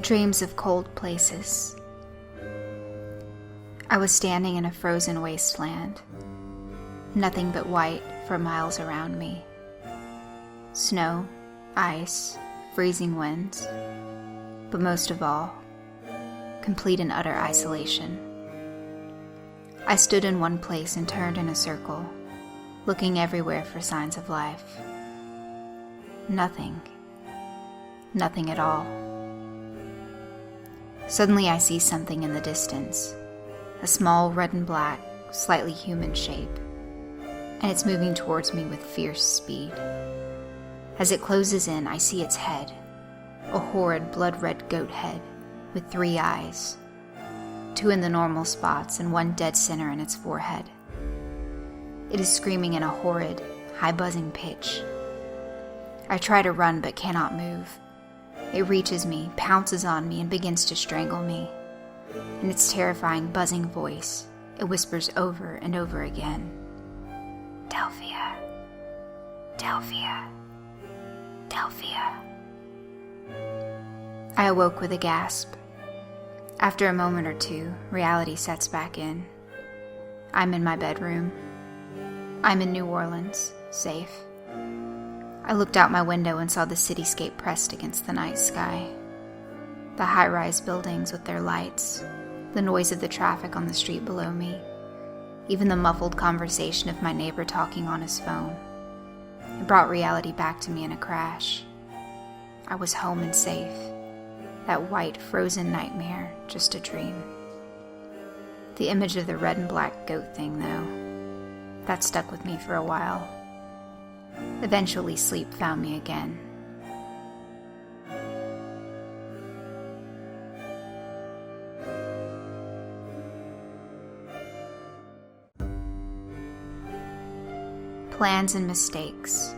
Dreams of cold places. I was standing in a frozen wasteland. Nothing but white for miles around me. Snow, ice, freezing winds. But most of all, complete and utter isolation. I stood in one place and turned in a circle, looking everywhere for signs of life. Nothing. Nothing at all. Suddenly I see something in the distance, a small red and black, slightly human shape, and it's moving towards me with fierce speed. As it closes in, I see its head, a horrid blood-red goat head with 3 eyes, 2 in the normal spots and 1 dead center in its forehead. It is screaming in a horrid, high-buzzing pitch. I try to run but cannot move. It reaches me, pounces on me, and begins to strangle me. In its terrifying, buzzing voice, it whispers over and over again, "Delphia, Delphia, Delphia." I awoke with a gasp. After a moment or two, reality sets back in. I'm in my bedroom. I'm in New Orleans, safe. I looked out my window and saw the cityscape pressed against the night sky. The high-rise buildings with their lights, the noise of the traffic on the street below me, even the muffled conversation of my neighbor talking on his phone. It brought reality back to me in a crash. I was home and safe. That white, frozen nightmare, just a dream. The image of the red and black goat thing, though, that stuck with me for a while. Eventually, sleep found me again. Plans and mistakes.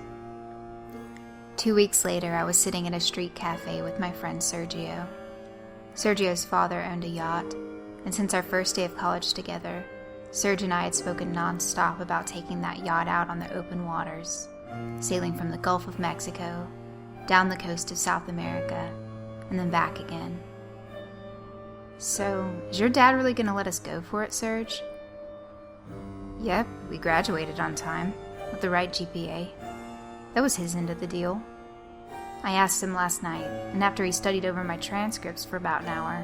2 weeks later, I was sitting in a street cafe with my friend Sergio. Sergio's father owned a yacht, and since our first day of college together, Serge and I had spoken non-stop about taking that yacht out on the open waters, sailing from the Gulf of Mexico, down the coast of South America, and then back again. "So, is your dad really going to let us go for it, Serge?" "Yep, we graduated on time, with the right GPA. That was his end of the deal." I asked him last night, and after he studied over my transcripts for about an hour,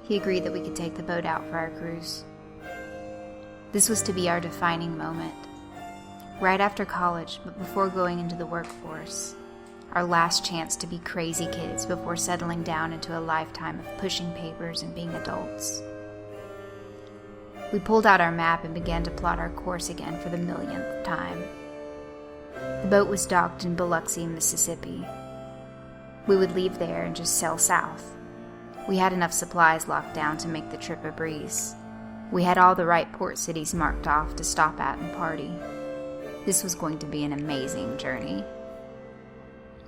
he agreed that we could take the boat out for our cruise. This was to be our defining moment. Right after college, but before going into the workforce. Our last chance to be crazy kids before settling down into a lifetime of pushing papers and being adults. We pulled out our map and began to plot our course again for the millionth time. The boat was docked in Biloxi, Mississippi. We would leave there and just sail south. We had enough supplies locked down to make the trip a breeze. We had all the right port cities marked off to stop at and party. This was going to be an amazing journey.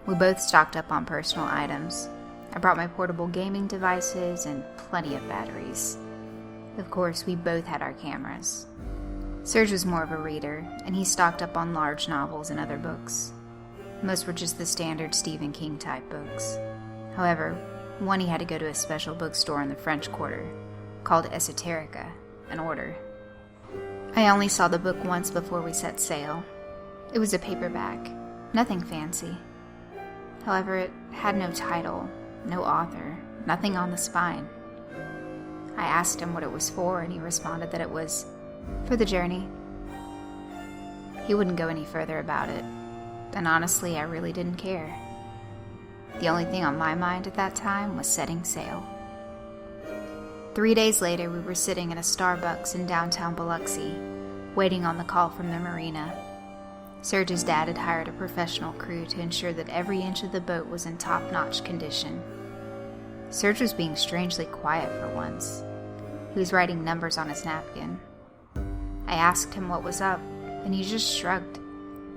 We both stocked up on personal items. I brought my portable gaming devices and plenty of batteries. Of course, we both had our cameras. Serge was more of a reader, and he stocked up on large novels and other books. Most were just the standard Stephen King type books. However, one he had to go to a special bookstore in the French Quarter, called Esoterica, and order. I only saw the book once before we set sail. It was a paperback, nothing fancy. However, it had no title, no author, nothing on the spine. I asked him what it was for, and he responded that it was for the journey. He wouldn't go any further about it, and honestly, I really didn't care. The only thing on my mind at that time was setting sail. 3 days later, we were sitting at a Starbucks in downtown Biloxi, waiting on the call from the marina. Serge's dad had hired a professional crew to ensure that every inch of the boat was in top-notch condition. Serge was being strangely quiet for once. He was writing numbers on his napkin. I asked him what was up, and he just shrugged,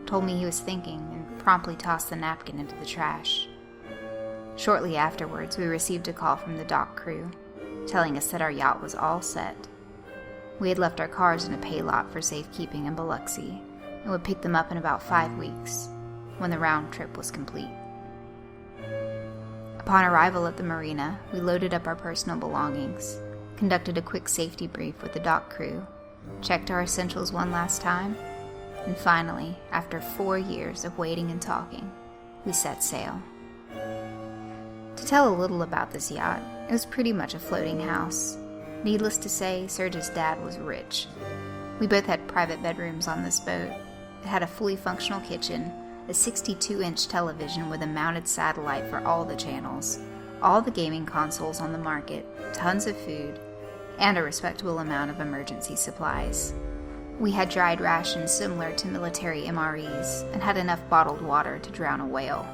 told me he was thinking, and promptly tossed the napkin into the trash. Shortly afterwards, we received a call from the dock crew, telling us that our yacht was all set. We had left our cars in a pay lot for safekeeping in Biloxi, and would pick them up in about 5 weeks, when the round trip was complete. Upon arrival at the marina, we loaded up our personal belongings, conducted a quick safety brief with the dock crew, checked our essentials one last time, and finally, after 4 years of waiting and talking, we set sail. To tell a little about this yacht, it was pretty much a floating house. Needless to say, Serge's dad was rich. We both had private bedrooms on this boat. It had a fully functional kitchen, a 62-inch television with a mounted satellite for all the channels, all the gaming consoles on the market, tons of food, and a respectable amount of emergency supplies. We had dried rations similar to military MREs and had enough bottled water to drown a whale.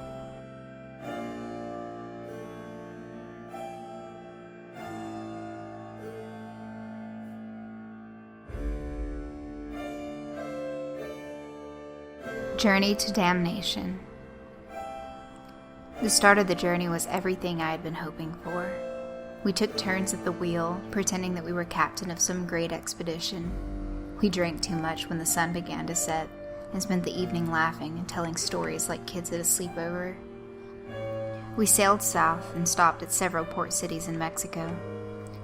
Journey to Damnation. The start of the journey was everything I had been hoping for. We took turns at the wheel, pretending that we were captain of some great expedition. We drank too much when the sun began to set, and spent the evening laughing and telling stories like kids at a sleepover. We sailed south and stopped at several port cities in Mexico.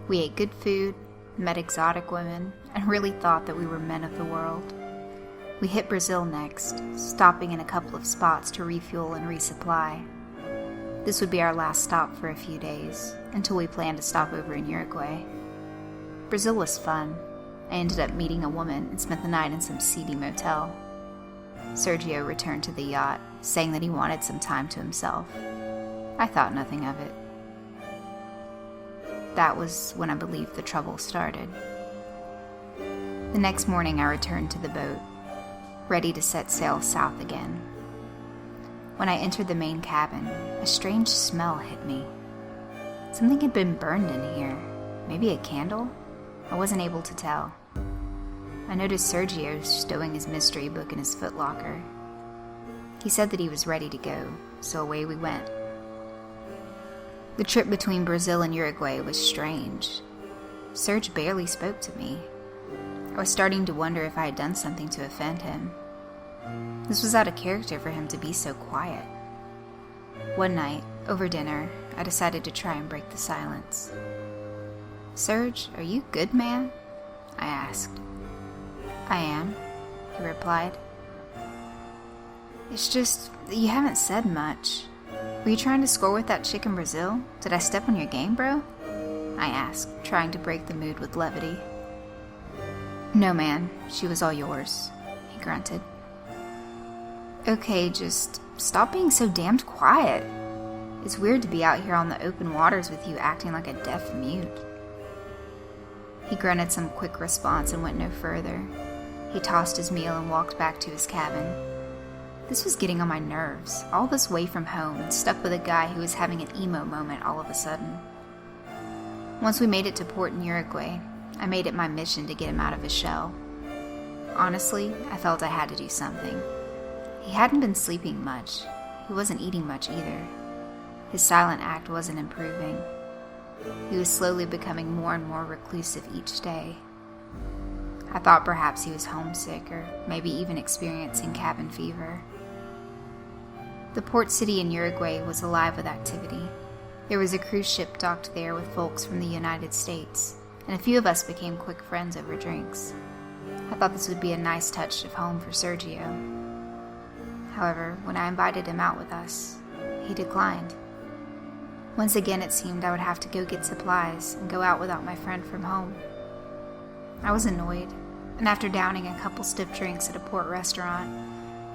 We ate good food, met exotic women, and really thought that we were men of the world. We hit Brazil next, stopping in a couple of spots to refuel and resupply. This would be our last stop for a few days, until we planned to stop over in Uruguay. Brazil was fun. I ended up meeting a woman and spent the night in some seedy motel. Sergio returned to the yacht, saying that he wanted some time to himself. I thought nothing of it. That was when I believed the trouble started. The next morning I returned to the boat, ready to set sail south again. When I entered the main cabin, a strange smell hit me. Something had been burned in here. Maybe a candle? I wasn't able to tell. I noticed Sergio stowing his mystery book in his footlocker. He said that he was ready to go, so away we went. The trip between Brazil and Uruguay was strange. Serge barely spoke to me. I was starting to wonder if I had done something to offend him. This was out of character for him to be so quiet. One night, over dinner, I decided to try and break the silence. "Serge, are you good, man?" I asked. "I am," he replied. "It's just that you haven't said much. Were you trying to score with that chick in Brazil? Did I step on your game, bro?" I asked, trying to break the mood with levity. "No, man, she was all yours," he grunted. "Okay, just stop being so damned quiet. It's weird to be out here on the open waters with you acting like a deaf mute." He grunted some quick response and went no further. He tossed his meal and walked back to his cabin. This was getting on my nerves, all this way from home and stuck with a guy who was having an emo moment all of a sudden. Once we made it to port in Uruguay, I made it my mission to get him out of his shell. Honestly, I felt I had to do something. He hadn't been sleeping much. He wasn't eating much either. His silent act wasn't improving. He was slowly becoming more and more reclusive each day. I thought perhaps he was homesick or maybe even experiencing cabin fever. The port city in Uruguay was alive with activity. There was a cruise ship docked there with folks from the United States, and a few of us became quick friends over drinks. I thought this would be a nice touch of home for Sergio. However, when I invited him out with us, he declined. Once again, it seemed I would have to go get supplies and go out without my friend from home. I was annoyed, and after downing a couple stiff drinks at a port restaurant,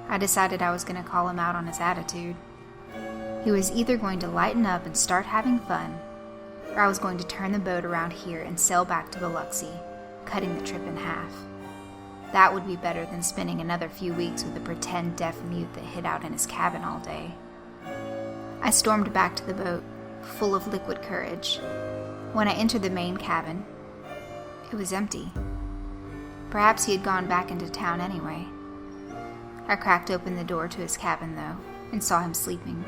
I decided I was going to call him out on his attitude. He was either going to lighten up and start having fun, or I was going to turn the boat around here and sail back to Biloxi, cutting the trip in half. That would be better than spending another few weeks with a pretend deaf mute that hid out in his cabin all day. I stormed back to the boat, full of liquid courage. When I entered the main cabin, it was empty. Perhaps he had gone back into town anyway. I cracked open the door to his cabin, though, and saw him sleeping.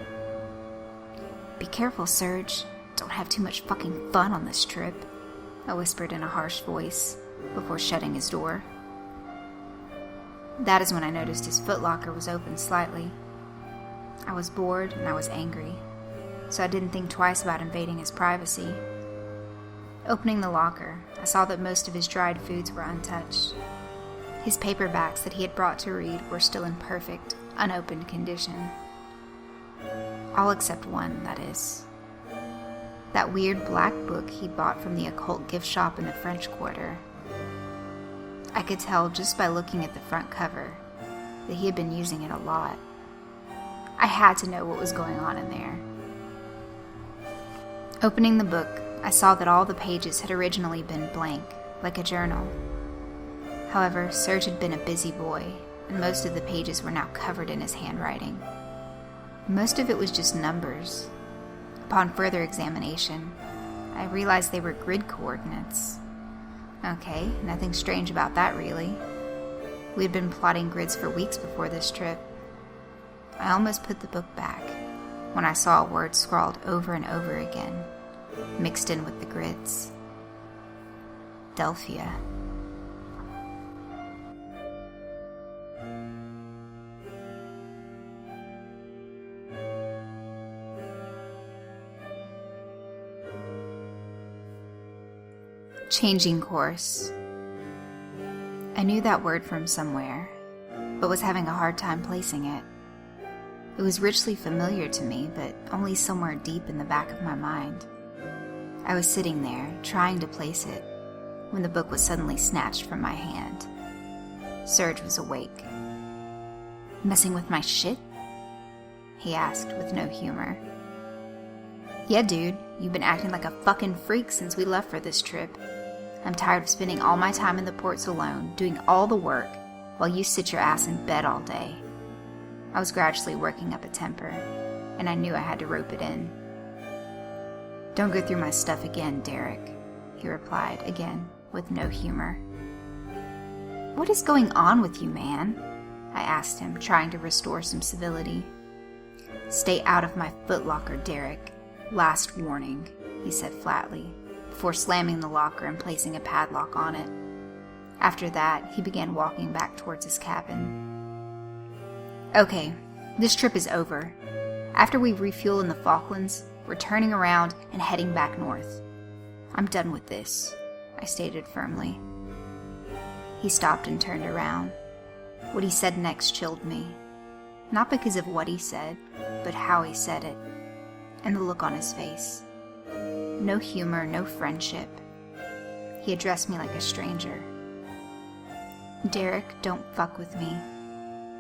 "Be careful, Serge. Don't have too much fucking fun on this trip," I whispered in a harsh voice, before shutting his door. That is when I noticed his footlocker was open slightly. I was bored and I was angry. so I didn't think twice about invading his privacy. Opening the locker, I saw that most of his dried foods were untouched. His paperbacks that he had brought to read were still in perfect, unopened condition. All except one, that is. That weird black book he bought from the occult gift shop in the French Quarter. I could tell just by looking at the front cover that he had been using it a lot. I had to know what was going on in there. Opening the book, I saw that all the pages had originally been blank, like a journal. However, Serge had been a busy boy, and most of the pages were now covered in his handwriting. Most of it was just numbers. Upon further examination, I realized they were grid coordinates. Okay, nothing strange about that really. We had been plotting grids for weeks before this trip. I almost put the book back when I saw a word scrawled over and over again, mixed in with the grids. Delphia. Changing course. I knew that word from somewhere, but was having a hard time placing it. It was richly familiar to me, but only somewhere deep in the back of my mind. I was sitting there, trying to place it, when the book was suddenly snatched from my hand. Serge was awake. "Messing with my shit?" he asked with no humor. "Yeah, dude, you've been acting like a fucking freak since we left for this trip. I'm tired of spending all my time in the ports alone, doing all the work, while you sit your ass in bed all day." I was gradually working up a temper, and I knew I had to rope it in. "Don't go through my stuff again, Derek," he replied again, with no humor. "What is going on with you, man?" I asked him, trying to restore some civility. "Stay out of my footlocker, Derek. Last warning," he said flatly, before slamming the locker and placing a padlock on it. After that, he began walking back towards his cabin. "Okay, this trip is over. After we refuel in the Falklands, we're turning around and heading back north. I'm done with this," I stated firmly. He stopped and turned around. What he said next chilled me. Not because of what he said, but how he said it, and the look on his face. No humor, no friendship. He addressed me like a stranger. "Derek, don't fuck with me.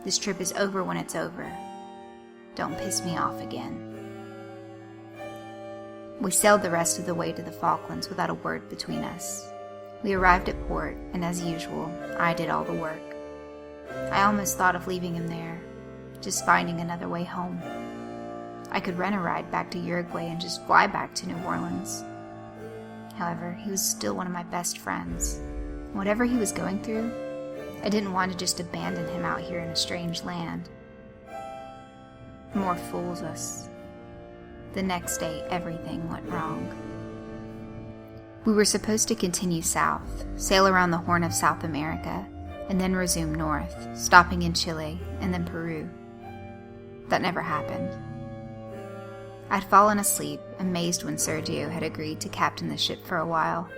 This trip is over when it's over. Don't piss me off again." We sailed the rest of the way to the Falklands without a word between us. We arrived at port, and as usual, I did all the work. I almost thought of leaving him there, just finding another way home. I could rent a ride back to Uruguay and just fly back to New Orleans. However, he was still one of my best friends. Whatever he was going through, I didn't want to just abandon him out here in a strange land. More fools us. The next day, everything went wrong. We were supposed to continue south, sail around the Horn of South America, and then resume north, stopping in Chile and then Peru. That never happened. I'd fallen asleep, amazed when Sergio had agreed to captain the ship for a while.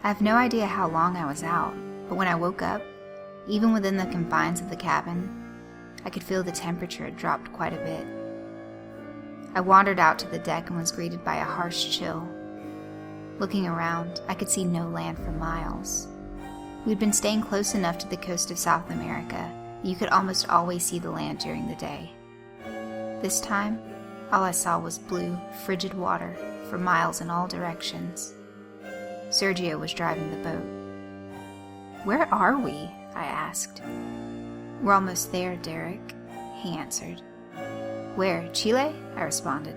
I have no idea how long I was out, but when I woke up, even within the confines of the cabin, I could feel the temperature had dropped quite a bit. I wandered out to the deck and was greeted by a harsh chill. Looking around, I could see no land for miles. We'd been staying close enough to the coast of South America that you could almost always see the land during the day. This time, all I saw was blue, frigid water for miles in all directions. Sergio was driving the boat. "Where are we?" I asked. "We're almost there, Derek," he answered. "Where, Chile?" I responded.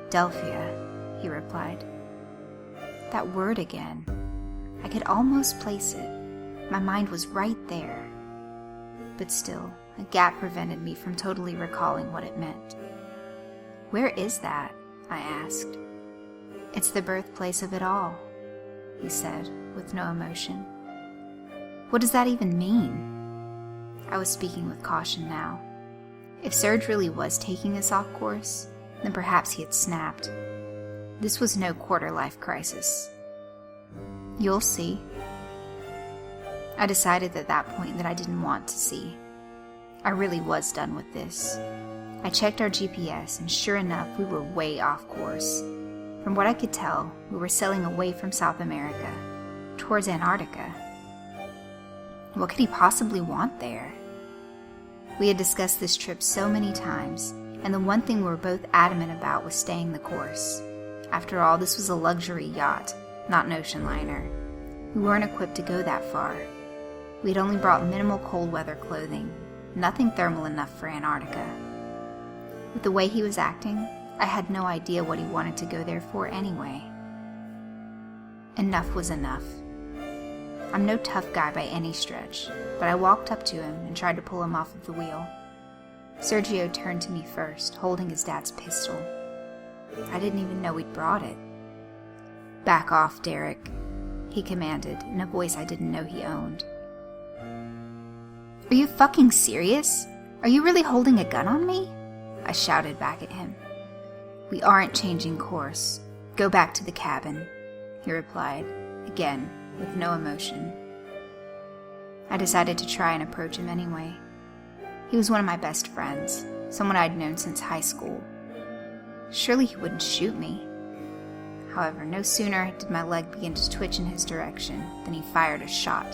"Delphia," he replied. That word again. I could almost place it. My mind was right there. But still, a gap prevented me from totally recalling what it meant. "Where is that?" I asked. "It's the birthplace of it all," he said, with no emotion. "What does that even mean?" I was speaking with caution now. If Serge really was taking us off course, then perhaps he had snapped. This was no quarter-life crisis. You'll see. I decided at that point that I didn't want to see. I really was done with this. I checked our GPS, and sure enough, we were way off course. From what I could tell, we were sailing away from South America, towards Antarctica. What could he possibly want there? We had discussed this trip so many times, and the one thing we were both adamant about was staying the course. After all, this was a luxury yacht, not an ocean liner. We weren't equipped to go that far. We had only brought minimal cold weather clothing, nothing thermal enough for Antarctica. With the way he was acting, I had no idea what he wanted to go there for anyway. Enough was enough. I'm no tough guy by any stretch, but I walked up to him and tried to pull him off of the wheel. Sergio turned to me first, holding his dad's pistol. I didn't even know he'd brought it. "Back off, Derek," he commanded in a voice I didn't know he owned. "Are you fucking serious? Are you really holding a gun on me?" I shouted back at him. "We aren't changing course. Go back to the cabin," he replied, again, with no emotion. I decided to try and approach him anyway. He was one of my best friends, someone I'd known since high school. Surely he wouldn't shoot me. However, no sooner did my leg begin to twitch in his direction than he fired a shot,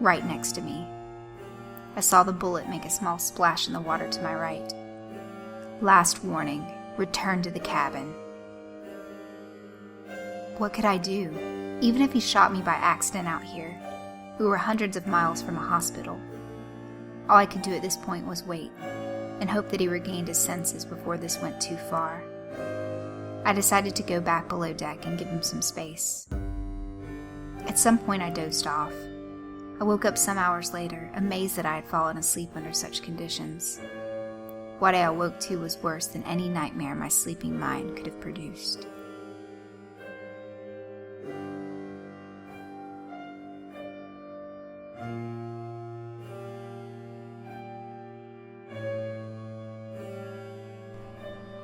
right next to me. I saw the bullet make a small splash in the water to my right. Last warning, return to the cabin. What could I do? Even if he shot me by accident out here, we were hundreds of miles from a hospital. All I could do at this point was wait, and hope that he regained his senses before this went too far. I decided to go back below deck and give him some space. At some point I dozed off. I woke up some hours later, amazed that I had fallen asleep under such conditions. What I awoke to was worse than any nightmare my sleeping mind could have produced.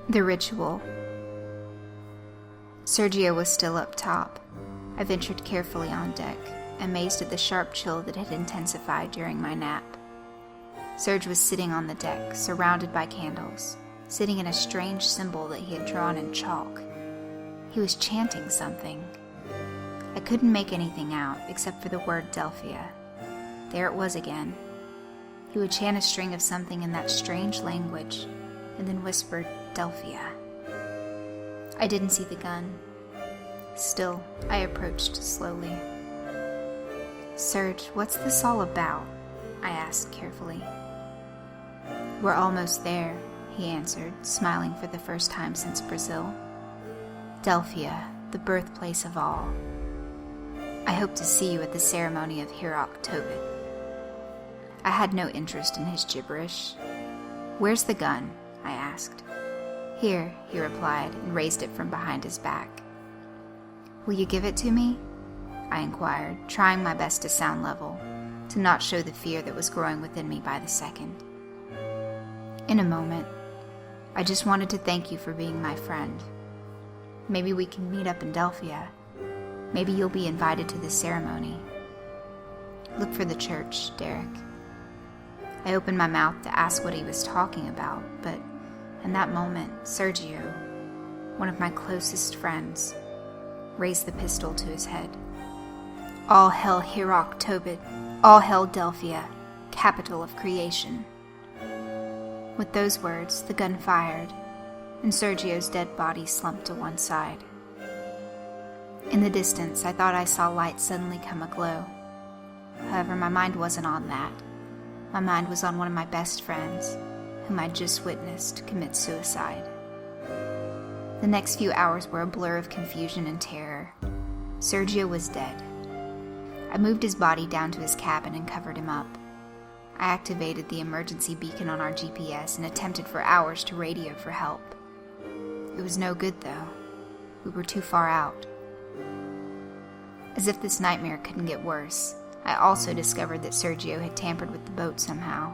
The ritual. Sergio was still up top. I ventured carefully on deck, amazed at the sharp chill that had intensified during my nap. Serge was sitting on the deck, surrounded by candles, sitting in a strange symbol that he had drawn in chalk. He was chanting something. I couldn't make anything out except for the word Delphia. There it was again. He would chant a string of something in that strange language, and then whispered, "Delphia." I didn't see the gun. Still, I approached slowly. "Serge, what's this all about?" I asked carefully. "We're almost there," he answered, smiling for the first time since Brazil. "Delphia, the birthplace of all. I hope to see you at the ceremony of Hyraaq Tobit." I had no interest in his gibberish. "Where's the gun?" I asked. "Here," he replied, and raised it from behind his back. "Will you give it to me?" I inquired, trying my best to sound level, to not show the fear that was growing within me by the second. "In a moment. I just wanted to thank you for being my friend. Maybe we can meet up in Delphia. Maybe you'll be invited to the ceremony. Look for the church, Derek." I opened my mouth to ask what he was talking about, but in that moment, Sergio, one of my closest friends, raised the pistol to his head. "All hail Hyraaq Tobit, all hail Delphia, capital of creation." With those words, the gun fired, and Sergio's dead body slumped to one side. In the distance, I thought I saw light suddenly come aglow. However, my mind wasn't on that. My mind was on one of my best friends, whom I'd just witnessed commit suicide. The next few hours were a blur of confusion and terror. Sergio was dead. I moved his body down to his cabin and covered him up. I activated the emergency beacon on our GPS and attempted for hours to radio for help. It was no good, though. We were too far out. As if this nightmare couldn't get worse, I also discovered that Sergio had tampered with the boat somehow.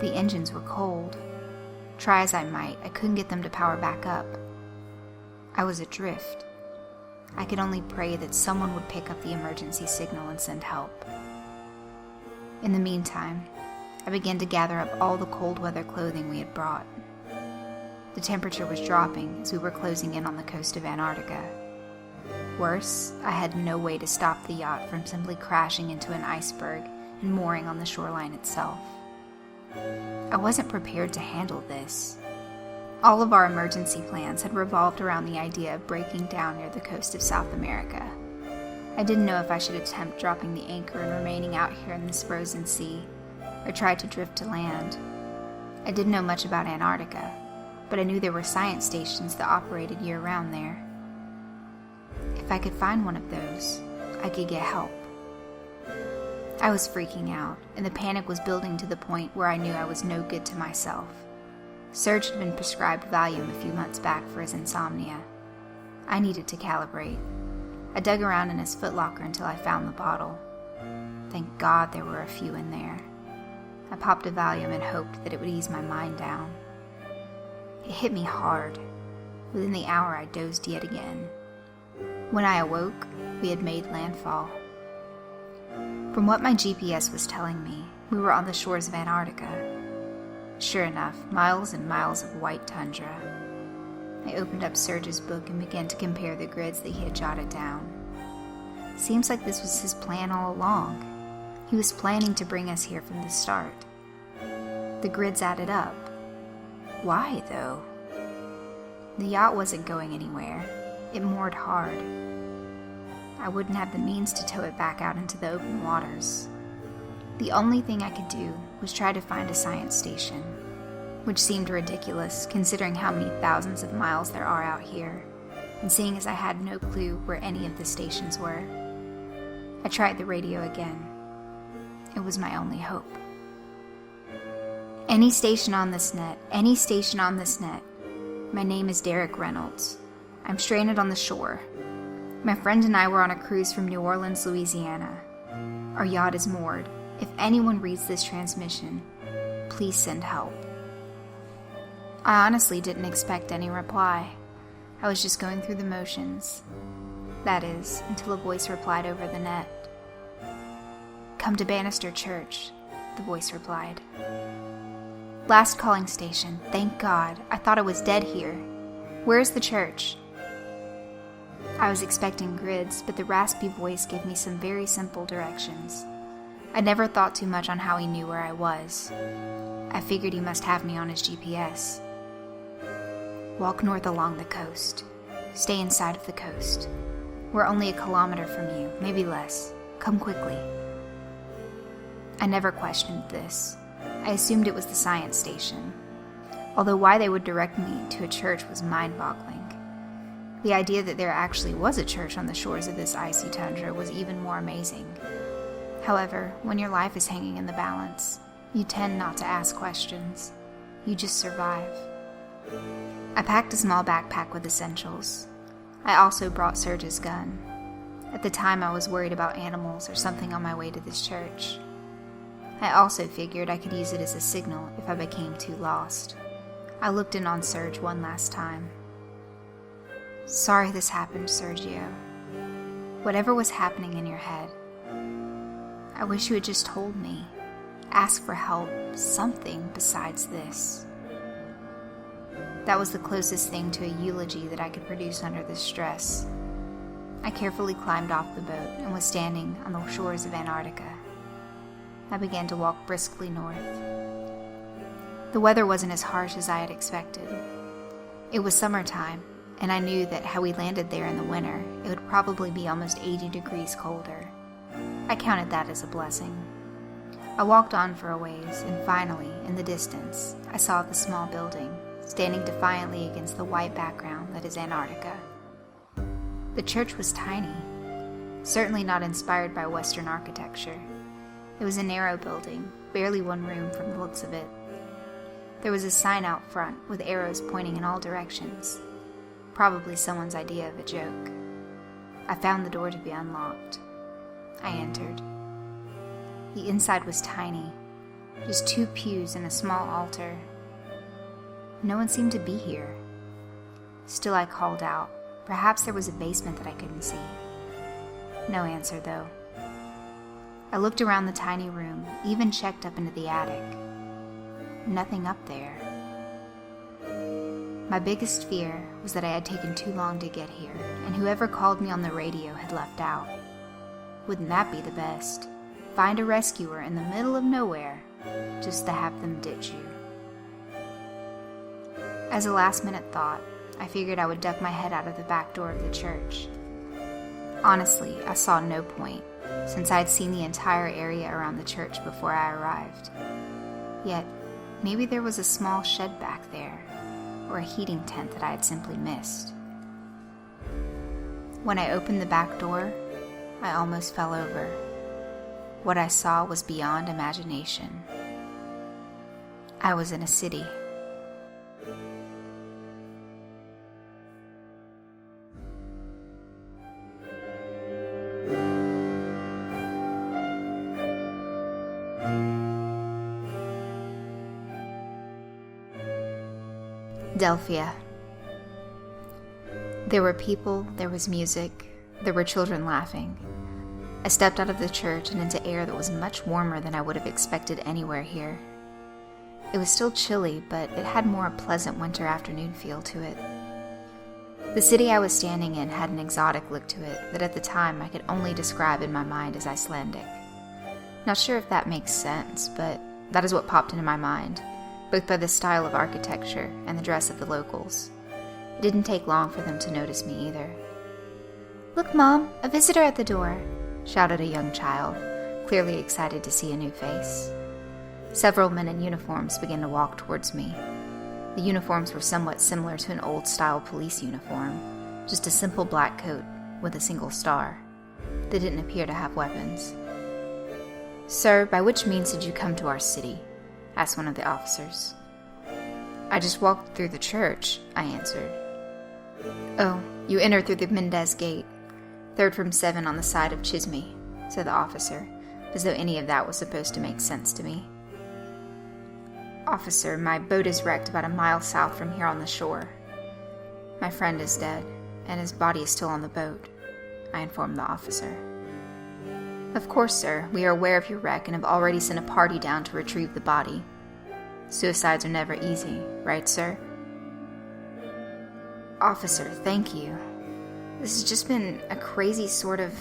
The engines were cold. Try as I might, I couldn't get them to power back up. I was adrift. I could only pray that someone would pick up the emergency signal and send help. In the meantime, I began to gather up all the cold weather clothing we had brought. The temperature was dropping as we were closing in on the coast of Antarctica. Worse, I had no way to stop the yacht from simply crashing into an iceberg and mooring on the shoreline itself. I wasn't prepared to handle this. All of our emergency plans had revolved around the idea of breaking down near the coast of South America. I didn't know if I should attempt dropping the anchor and remaining out here in this frozen sea, or try to drift to land. I didn't know much about Antarctica, but I knew there were science stations that operated year-round there. If I could find one of those, I could get help. I was freaking out, and the panic was building to the point where I knew I was no good to myself. Serge had been prescribed Valium a few months back for his insomnia. I needed to calibrate. I dug around in his footlocker until I found the bottle. Thank God there were a few in there. I popped a Valium and hoped that it would ease my mind down. It hit me hard. Within the hour, I dozed yet again. When I awoke, we had made landfall. From what my GPS was telling me, we were on the shores of Antarctica. Sure enough, miles and miles of white tundra. I opened up Serge's book and began to compare the grids that he had jotted down. Seems like this was his plan all along. He was planning to bring us here from the start. The grids added up. Why, though? The yacht wasn't going anywhere. It moored hard. I wouldn't have the means to tow it back out into the open waters. The only thing I could do was try to find a science station, which seemed ridiculous considering how many thousands of miles there are out here, and seeing as I had no clue where any of the stations were. I tried the radio again. It was my only hope. Any station on this net, any station on this net. My name is Derek Reynolds. I'm stranded on the shore. My friend and I were on a cruise from New Orleans, Louisiana. Our yacht is moored. If anyone reads this transmission, please send help. I honestly didn't expect any reply. I was just going through the motions. That is, until a voice replied over the net. Come to Bannister Church, the voice replied. Last calling station, thank God. I thought I was dead here. Where's the church? I was expecting grids, but the raspy voice gave me some very simple directions. I never thought too much on how he knew where I was. I figured he must have me on his GPS. Walk north along the coast. Stay inside of the coast. We're only 1 kilometer from you, maybe less. Come quickly. I never questioned this. I assumed it was the science station, although why they would direct me to a church was mind-boggling. The idea that there actually was a church on the shores of this icy tundra was even more amazing. However, when your life is hanging in the balance, you tend not to ask questions. You just survive. I packed a small backpack with essentials. I also brought Serge's gun. At the time, I was worried about animals or something on my way to this church. I also figured I could use it as a signal if I became too lost. I looked in on Serge one last time. Sorry this happened, Sergio. Whatever was happening in your head, I wish you had just told me. Ask for help, something besides this. That was the closest thing to a eulogy that I could produce under this stress. I carefully climbed off the boat and was standing on the shores of Antarctica. I began to walk briskly north. The weather wasn't as harsh as I had expected. It was summertime, and I knew that had we landed there in the winter, it would probably be almost 80 degrees colder. I counted that as a blessing. I walked on for a ways, and finally, in the distance, I saw the small building, standing defiantly against the white background that is Antarctica. The church was tiny, certainly not inspired by Western architecture. It was a narrow building, barely one room from the looks of it. There was a sign out front with arrows pointing in all directions, probably someone's idea of a joke. I found the door to be unlocked. I entered. The inside was tiny, just 2 pews and a small altar. no one seemed to be here. Still, I called out. Perhaps there was a basement that I couldn't see. No answer, though. I looked around the tiny room, even checked up into the attic. Nothing up there. My biggest fear was that I had taken too long to get here, and whoever called me on the radio had left out. Wouldn't that be the best? Find a rescuer in the middle of nowhere, just to have them ditch you. As a last-minute thought, I figured I would duck my head out of the back door of the church. Honestly, I saw no point, since I'd seen the entire area around the church before I arrived. Yet, maybe there was a small shed back there, or a heating tent that I had simply missed. When I opened the back door, I almost fell over. What I saw was beyond imagination. I was in a city. Delphia. There were people, there was music, there were children laughing. I stepped out of the church and into air that was much warmer than I would have expected anywhere here. It was still chilly, but it had more a pleasant winter afternoon feel to it. The city I was standing in had an exotic look to it that at the time I could only describe in my mind as Icelandic. Not sure if that makes sense, but that is what popped into my mind, both by the style of architecture and the dress of the locals. It didn't take long for them to notice me either. "Look, Mom, a visitor at the door," shouted a young child, clearly excited to see a new face. Several men in uniforms began to walk towards me. The uniforms were somewhat similar to an old-style police uniform, just a simple black coat with a single star. They didn't appear to have weapons. "Sir, by which means did you come to our city?" asked one of the officers. "I just walked through the church," I answered. "Oh, you entered through the Mendez Gate, 3rd from 7 on the side of Chisme," said the officer, as though any of that was supposed to make sense to me. "Officer, my boat is wrecked about a mile south from here on the shore. My friend is dead, and his body is still on the boat," I informed the officer. "Of course, sir, we are aware of your wreck and have already sent a party down to retrieve the body. Suicides are never easy, right, sir?" "Officer, thank you. This has just been a crazy sort of..."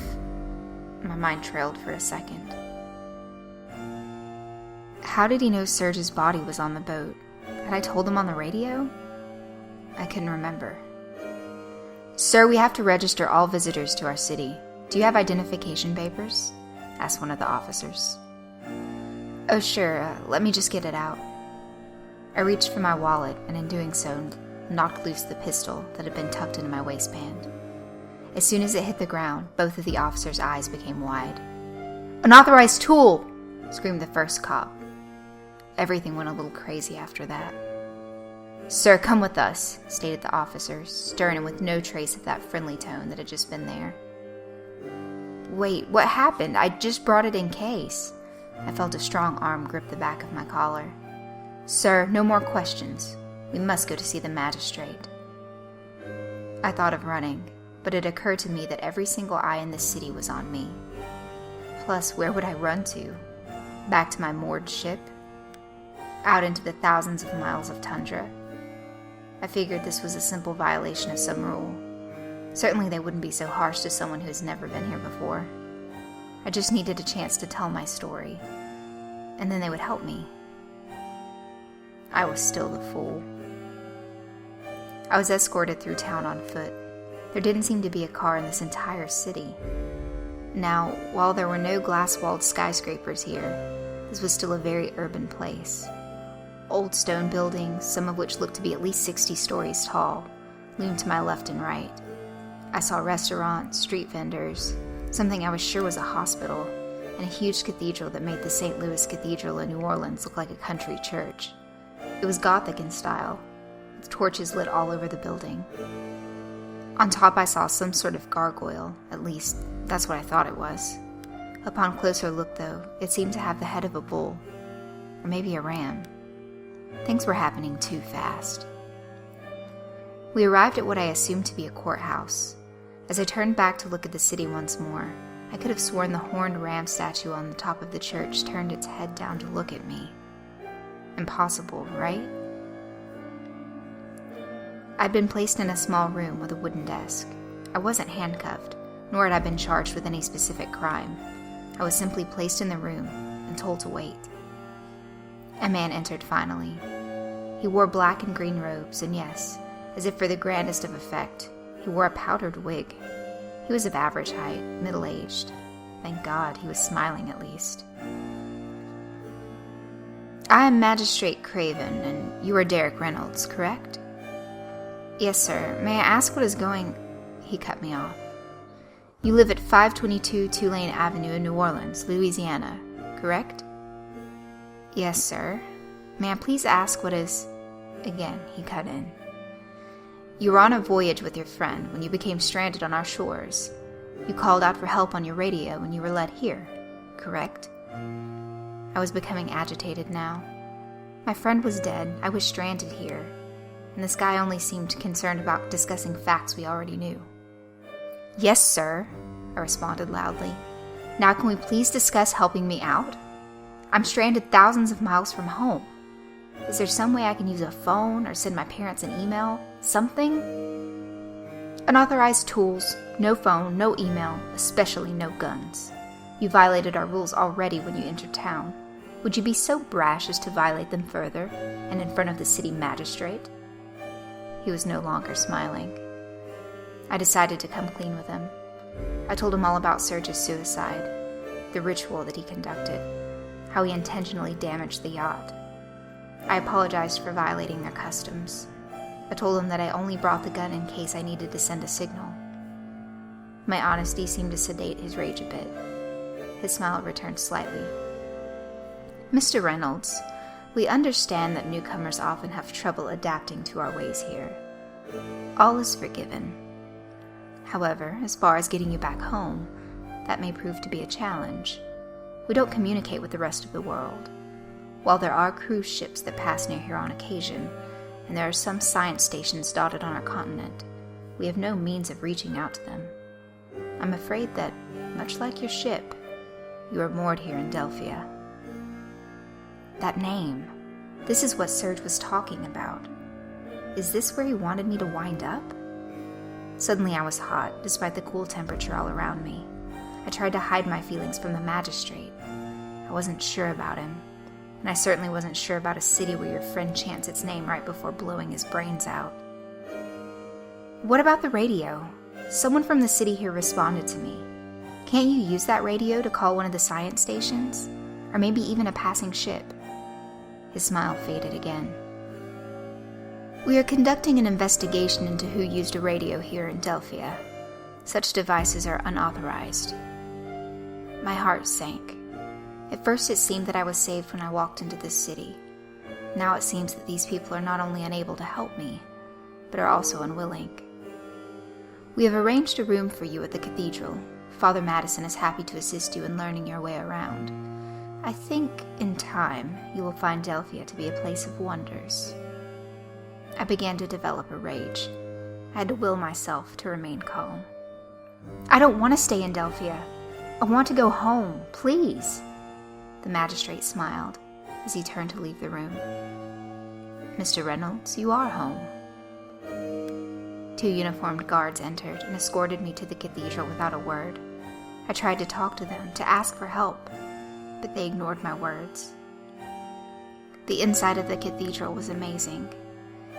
My mind trailed for a second. How did he know Serge's body was on the boat? Had I told him on the radio? I couldn't remember. "Sir, we have to register all visitors to our city. Do you have identification papers?" asked one of the officers. "Oh, sure, let me just get it out." I reached for my wallet, and in doing so, knocked loose the pistol that had been tucked into my waistband. As soon as it hit the ground, both of the officers' eyes became wide. "Unauthorized tool!" screamed the first cop. Everything went a little crazy after that. "Sir, come with us," stated the officers, stern and with no trace of that friendly tone that had just been there. "Wait, what happened? I just brought it in case." I felt a strong arm grip the back of my collar. "Sir, no more questions. We must go to see the magistrate." I thought of running, but it occurred to me that every single eye in the city was on me. Plus, where would I run to? Back to my moored ship? Out into the thousands of miles of tundra? I figured this was a simple violation of some rule. Certainly they wouldn't be so harsh to someone who has never been here before. I just needed a chance to tell my story, and then they would help me. I was still the fool. I was escorted through town on foot. There didn't seem to be a car in this entire city. Now, while there were no glass-walled skyscrapers here, this was still a very urban place. Old stone buildings, some of which looked to be at least 60 stories tall, loomed to my left and right. I saw restaurants, street vendors, something I was sure was a hospital, and a huge cathedral that made the St. Louis Cathedral in New Orleans look like a country church. It was Gothic in style, with torches lit all over the building. On top I saw some sort of gargoyle, at least that's what I thought it was. Upon closer look though, it seemed to have the head of a bull, or maybe a ram. Things were happening too fast. We arrived at what I assumed to be a courthouse. As I turned back to look at the city once more, I could have sworn the horned ram statue on the top of the church turned its head down to look at me. Impossible, right? I'd been placed in a small room with a wooden desk. I wasn't handcuffed, nor had I been charged with any specific crime. I was simply placed in the room and told to wait. A man entered finally. He wore black and green robes, and yes, as if for the grandest of effect, he wore a powdered wig. He was of average height, middle-aged. Thank God, he was smiling at least. I am Magistrate Craven, and you are Derek Reynolds, correct? Yes, sir. May I ask what is going... He cut me off. You live at 522 Tulane Avenue in New Orleans, Louisiana, correct? Yes, sir. May I please ask what is... Again, he cut in. You were on a voyage with your friend when you became stranded on our shores. You called out for help on your radio when you were led here, correct? I was becoming agitated now. My friend was dead, I was stranded here, and this guy only seemed concerned about discussing facts we already knew. Yes, sir, I responded loudly. Now can we please discuss helping me out? I'm stranded thousands of miles from home. Is there some way I can use a phone or send my parents an email? Something? Unauthorized tools, no phone, no email, especially no guns. You violated our rules already when you entered town. Would you be so brash as to violate them further, and in front of the city magistrate? He was no longer smiling. I decided to come clean with him. I told him all about Serge's suicide, the ritual that he conducted, how he intentionally damaged the yacht. I apologized for violating their customs. I told him that I only brought the gun in case I needed to send a signal. My honesty seemed to sedate his rage a bit. His smile returned slightly. Mr. Reynolds, we understand that newcomers often have trouble adapting to our ways here. All is forgiven. However, as far as getting you back home, that may prove to be a challenge. We don't communicate with the rest of the world. While there are cruise ships that pass near here on occasion, and there are some science stations dotted on our continent, we have no means of reaching out to them. I'm afraid that, much like your ship, you are moored here in Delphia. That name. This is what Serge was talking about. Is this where he wanted me to wind up? Suddenly I was hot, despite the cool temperature all around me. I tried to hide my feelings from the magistrate. I wasn't sure about him, and I certainly wasn't sure about a city where your friend chants its name right before blowing his brains out. What about the radio? Someone from the city here responded to me. Can't you use that radio to call one of the science stations? Or maybe even a passing ship? His smile faded again. We are conducting an investigation into who used a radio here in Delphia. Such devices are unauthorized. My heart sank. At first it seemed that I was saved when I walked into this city. Now it seems that these people are not only unable to help me, but are also unwilling. We have arranged a room for you at the cathedral. Father Madison is happy to assist you in learning your way around. I think, in time, you will find Delphia to be a place of wonders. I began to develop a rage. I had to will myself to remain calm. I don't want to stay in Delphia. I want to go home, please. The magistrate smiled as he turned to leave the room. Mr. Reynolds, you are home. 2 uniformed guards entered and escorted me to the cathedral without a word. I tried to talk to them, to ask for help, but they ignored my words. The inside of the cathedral was amazing.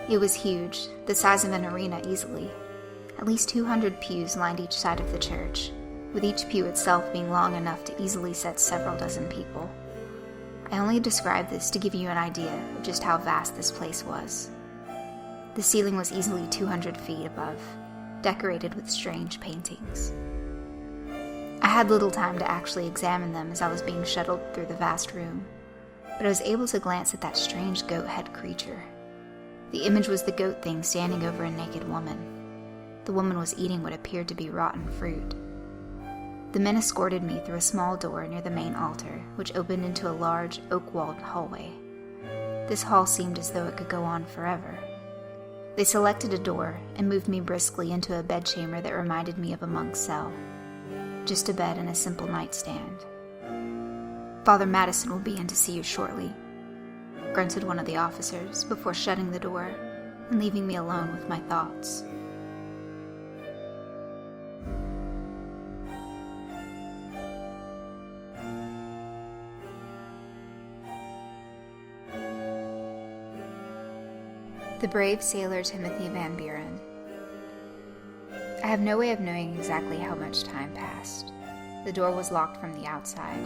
It was huge, the size of an arena easily. At least 200 pews lined each side of the church, with each pew itself being long enough to easily set several dozen people. I only describe this to give you an idea of just how vast this place was. The ceiling was easily 200 feet above, decorated with strange paintings. I had little time to actually examine them as I was being shuttled through the vast room, but I was able to glance at that strange goat-head creature. The image was the goat thing standing over a naked woman. The woman was eating what appeared to be rotten fruit. The men escorted me through a small door near the main altar, which opened into a large, oak-walled hallway. This hall seemed as though it could go on forever. They selected a door and moved me briskly into a bedchamber that reminded me of a monk's cell. Just a bed and a simple nightstand. "Father Madison will be in to see you shortly," grunted one of the officers before shutting the door and leaving me alone with my thoughts. The brave sailor Timothy Van Buren. I have no way of knowing exactly how much time passed. The door was locked from the outside.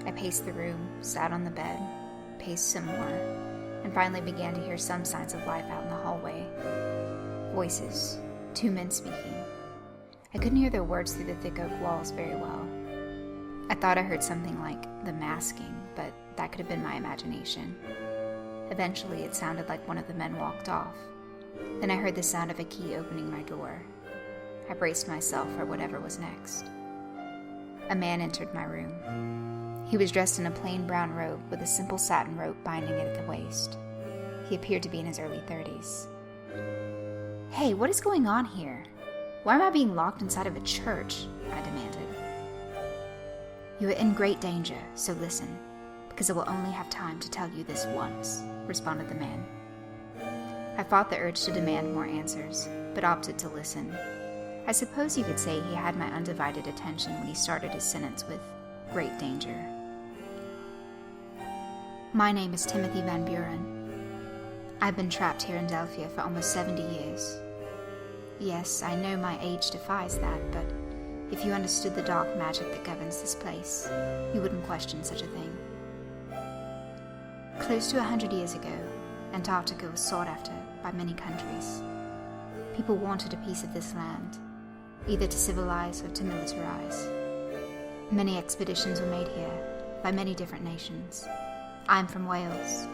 I paced the room, sat on the bed, paced some more, and finally began to hear some signs of life out in the hallway. Voices, 2 men speaking. I couldn't hear their words through the thick oak walls very well. I thought I heard something like the masking, but that could have been my imagination. Eventually, it sounded like one of the men walked off. Then I heard the sound of a key opening my door. I braced myself for whatever was next. A man entered my room. He was dressed in a plain brown robe with a simple satin rope binding it at the waist. He appeared to be in his early 30s. "Hey, what is going on here? Why am I being locked inside of a church?" I demanded. "You are in great danger, so listen, because I will only have time to tell you this once," responded the man. I fought the urge to demand more answers, but opted to listen. I suppose you could say he had my undivided attention when he started his sentence with "great danger." "My name is Timothy Van Buren. I've been trapped here in Delphia for almost 70 years. Yes, I know my age defies that, but if you understood the dark magic that governs this place, you wouldn't question such a thing. Close to 100 years ago, Antarctica was sought after by many countries. People wanted a piece of this land, either to civilize or to militarize. Many expeditions were made here by many different nations. I'm from Wales.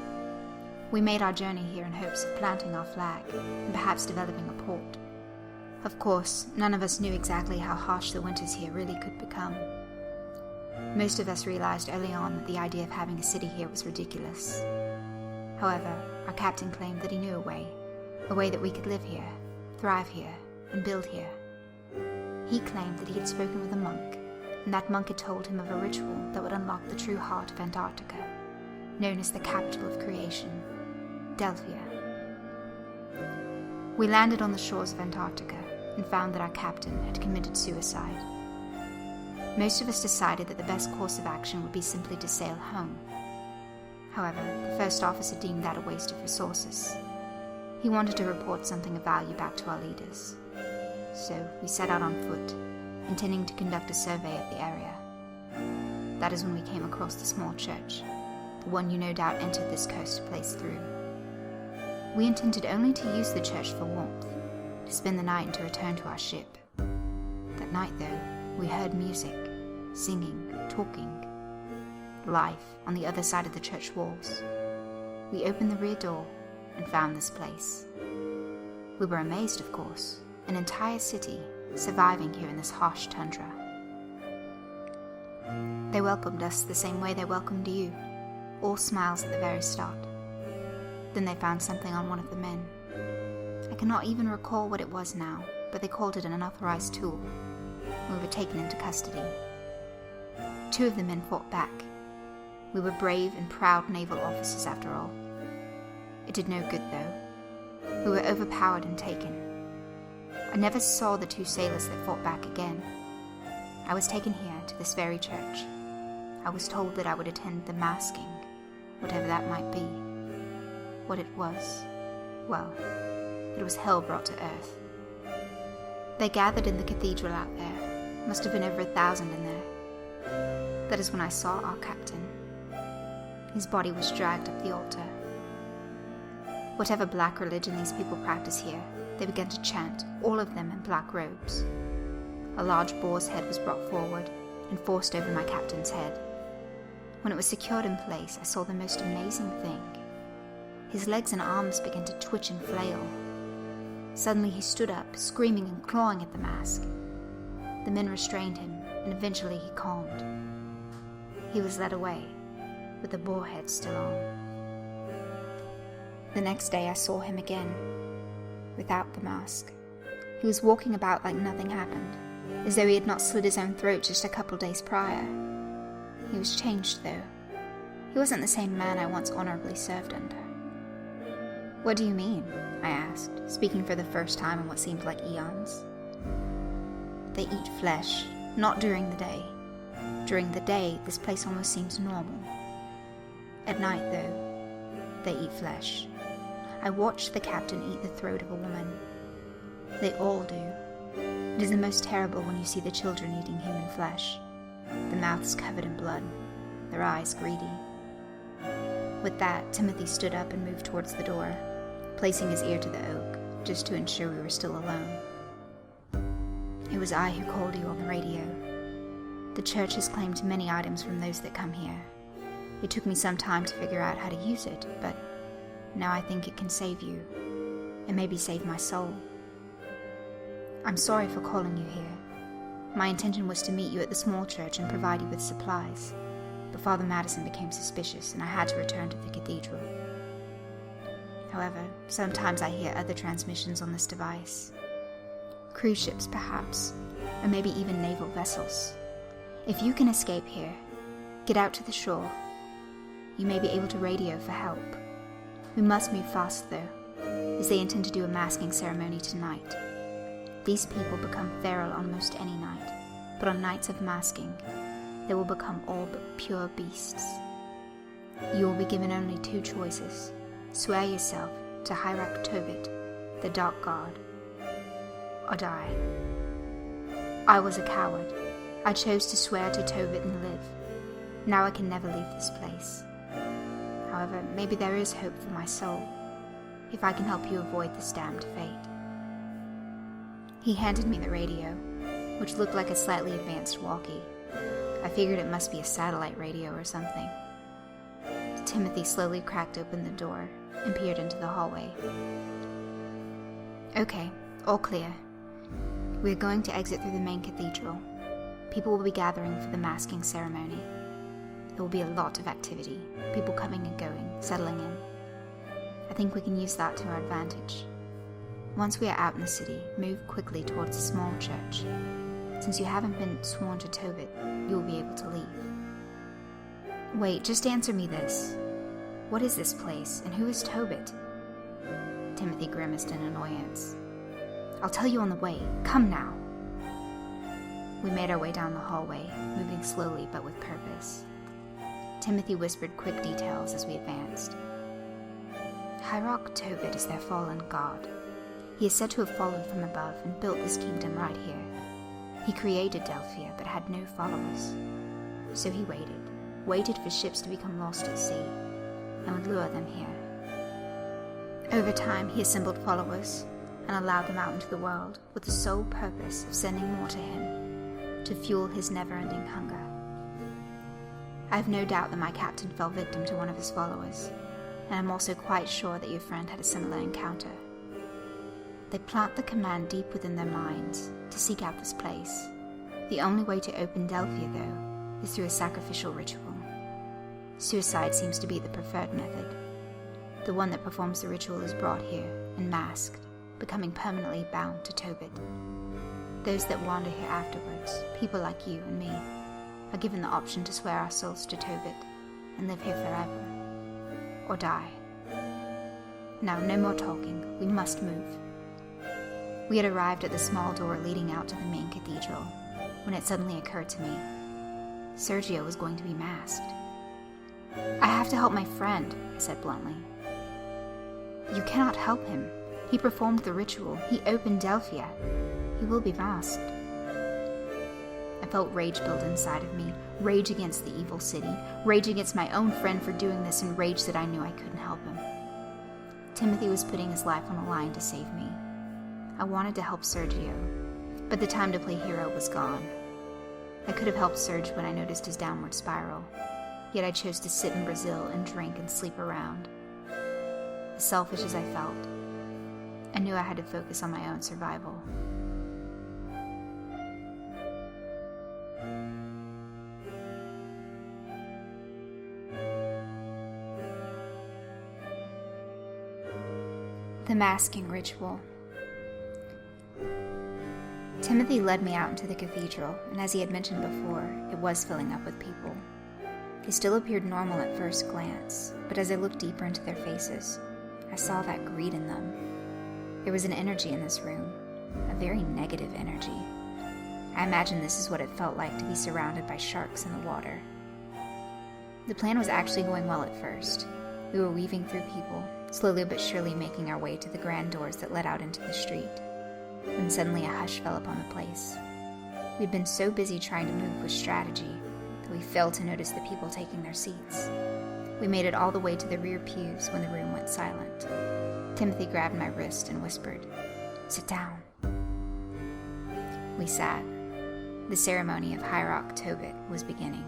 We made our journey here in hopes of planting our flag and perhaps developing a port. Of course, none of us knew exactly how harsh the winters here really could become. Most of us realized early on that the idea of having a city here was ridiculous. However, our captain claimed that he knew a way that we could live here, thrive here, and build here. He claimed that he had spoken with a monk, and that monk had told him of a ritual that would unlock the true heart of Antarctica, known as the capital of creation, Delphia. We landed on the shores of Antarctica and found that our captain had committed suicide. Most of us decided that the best course of action would be simply to sail home. However, the first officer deemed that a waste of resources. He wanted to report something of value back to our leaders. So we set out on foot, intending to conduct a survey of the area. That is when we came across the small church, the one you no doubt entered this cursed place through. We intended only to use the church for warmth, to spend the night and to return to our ship. That night, though, we heard music, singing, talking. Life on the other side of the church walls. We opened the rear door and found this place. We were amazed, of course, an entire city surviving here in this harsh tundra. They welcomed us the same way they welcomed you, all smiles at the very start. Then they found something on one of the men. I cannot even recall what it was now, but they called it an unauthorized tool. We were taken into custody. 2 of the men fought back. We were brave and proud naval officers after all. It did no good, though. We were overpowered and taken. I never saw the 2 sailors that fought back again. I was taken here to this very church. I was told that I would attend the masking, whatever that might be. What it was, well, it was hell brought to earth. They gathered in the cathedral out there. Must have been over 1,000 in there. That is when I saw our captain. His body was dragged up the altar. Whatever black religion these people practice here, they began to chant, all of them in black robes. A large boar's head was brought forward and forced over my captain's head. When it was secured in place, I saw the most amazing thing. His legs and arms began to twitch and flail. Suddenly he stood up, screaming and clawing at the mask. The men restrained him, and eventually he calmed. He was led away, with the boar head still on. The next day I saw him again, without the mask. He was walking about like nothing happened, as though he had not slit his own throat just a couple days prior. He was changed, though. He wasn't the same man I once honorably served under. "What do you mean?" I asked, speaking for the first time in what seemed like eons. "They eat flesh, not during the day. During the day, this place almost seems normal. At night, though, they eat flesh. I watched the captain eat the throat of a woman. They all do. It is the most terrible when you see the children eating human flesh. The mouths covered in blood, their eyes greedy." With that, Timothy stood up and moved towards the door, placing his ear to the oak, just to ensure we were still alone. "It was I who called you on the radio. The church has claimed many items from those that come here. It took me some time to figure out how to use it, but now I think it can save you, and maybe save my soul. I'm sorry for calling you here. My intention was to meet you at the small church and provide you with supplies, but Father Madison became suspicious and I had to return to the cathedral. However, sometimes I hear other transmissions on this device. Cruise ships, perhaps, or maybe even naval vessels. If you can escape here, get out to the shore. You may be able to radio for help. We must move fast, though, as they intend to do a masking ceremony tonight. These people become feral on most any night, but on nights of masking, they will become all but pure beasts. You will be given only 2 choices. Swear yourself to Hyraaq Tobit, the Dark God, or die. I was a coward. I chose to swear to Tobit and live. Now I can never leave this place. However, maybe there is hope for my soul, if I can help you avoid this damned fate." He handed me the radio, which looked like a slightly advanced walkie. I figured it must be a satellite radio or something. Timothy slowly cracked open the door and peered into the hallway. "Okay, all clear. We're going to exit through the main cathedral. People will be gathering for the masking ceremony. There will be a lot of activity, people coming and going, settling in. I think we can use that to our advantage. Once we are out in the city, move quickly towards the small church. Since you haven't been sworn to Tobit, you will be able to leave." "Wait, just answer me this. What is this place, and who is Tobit?" Timothy grimaced in annoyance. "I'll tell you on the way. Come now." We made our way down the hallway, moving slowly but with purpose. Timothy whispered quick details as we advanced. Hyraaq Tobit is their fallen god. He is said to have fallen from above and built this kingdom right here. He created Delphia but had no followers. So he waited for ships to become lost at sea, and would lure them here. Over time, he assembled followers and allowed them out into the world with the sole purpose of sending more to him, to fuel his never-ending hunger. I have no doubt that my captain fell victim to one of his followers, and I'm also quite sure that your friend had a similar encounter. They plant the command deep within their minds to seek out this place. The only way to open Delphia, though, is through a sacrificial ritual. Suicide seems to be the preferred method. The one that performs the ritual is brought here and masked, becoming permanently bound to Tobit. Those that wander here afterwards, people like you and me, are given the option to swear our souls to Tobit and live here forever, or die. Now, no more talking. We must move. We had arrived at the small door leading out to the main cathedral when it suddenly occurred to me. Sergio was going to be masked. "I have to help my friend," I said bluntly. "You cannot help him. He performed the ritual. He opened Delphia. He will be masked." I felt rage build inside of me, rage against the evil city, rage against my own friend for doing this, and rage that I knew I couldn't help him. Timothy was putting his life on the line to save me. I wanted to help Sergio, but the time to play hero was gone. I could have helped Serge when I noticed his downward spiral, yet I chose to sit in Brazil and drink and sleep around. As selfish as I felt, I knew I had to focus on my own survival. masking ritual. Timothy led me out into the cathedral, and as he had mentioned before, it was filling up with people. They still appeared normal at first glance, but as I looked deeper into their faces, I saw that greed in them. There was an energy in this room, a very negative energy. I imagine this is what it felt like to be surrounded by sharks in the water. The plan was actually going well at first. We were weaving through people, slowly but surely making our way to the grand doors that led out into the street, when suddenly a hush fell upon the place. We'd been so busy trying to move with strategy that we failed to notice the people taking their seats. We made it all the way to the rear pews when the room went silent. Timothy grabbed my wrist and whispered, "Sit down." We sat. The ceremony of Hyraaq Tobit was beginning.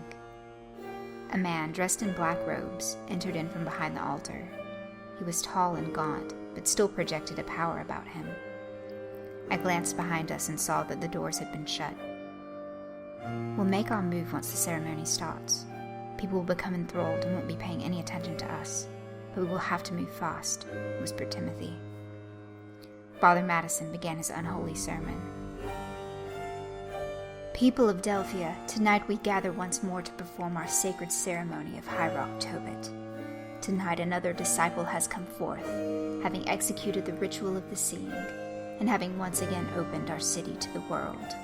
A man dressed in black robes entered in from behind the altar. He was tall and gaunt, but still projected a power about him. I glanced behind us and saw that the doors had been shut. "We'll make our move once the ceremony starts. People will become enthralled and won't be paying any attention to us, but we will have to move fast," whispered Timothy. Father Madison began his unholy sermon. "People of Delphia, tonight we gather once more to perform our sacred ceremony of Hyraaq Tobit. Tonight another disciple has come forth, having executed the ritual of the seeing, and having once again opened our city to the world.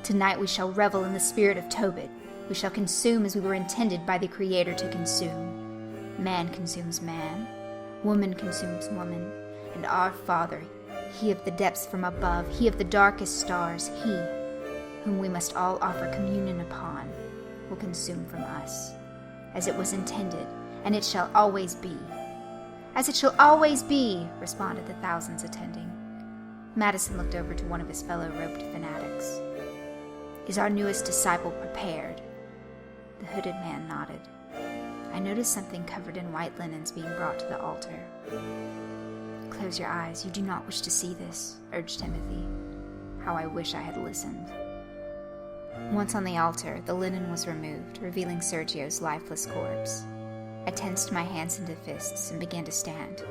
Tonight we shall revel in the spirit of Tobit. We shall consume as we were intended by the Creator to consume. Man consumes man, woman consumes woman, and our Father, He of the depths from above, He of the darkest stars, He, whom we must all offer communion upon, will consume from us, as it was intended, and it shall always be." "As it shall always be," responded the thousands attending. Madison looked over to one of his fellow robed fanatics. "Is our newest disciple prepared?" The hooded man nodded. I noticed something covered in white linens being brought to the altar. "Close your eyes, you do not wish to see this," urged Timothy. How I wish I had listened. Once on the altar, the linen was removed, revealing Sergio's lifeless corpse. I tensed my hands into fists and began to stand.